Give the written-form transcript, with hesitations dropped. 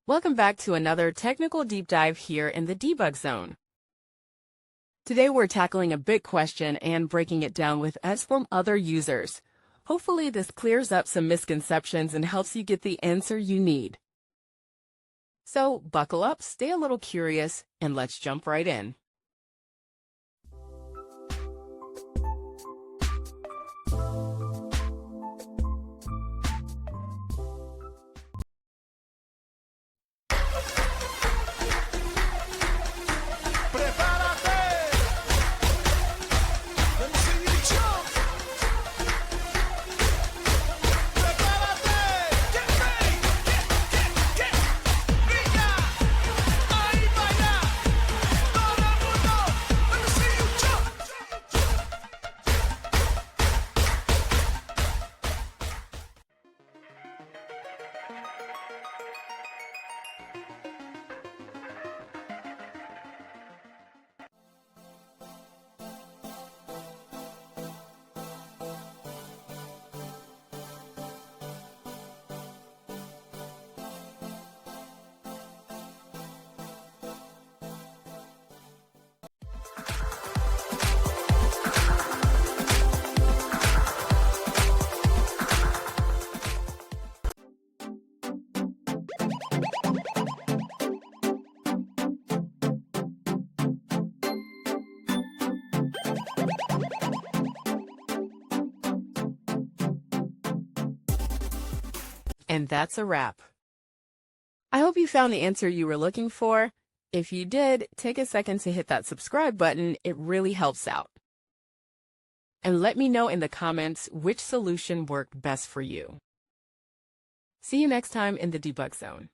Welcome back to another technical deep dive here in the debug zone. Today we're tackling a big question and breaking it down with us from other users. Hopefully this clears up some misconceptions and helps you get the answer you need. So buckle up, stay a little curious, and let's jump right in. And that's a wrap. I hope you found the answer you were looking for. If you did, take a second to hit that subscribe button. It really helps out. And let me know in the comments which solution worked best for you. See you next time in the debug zone.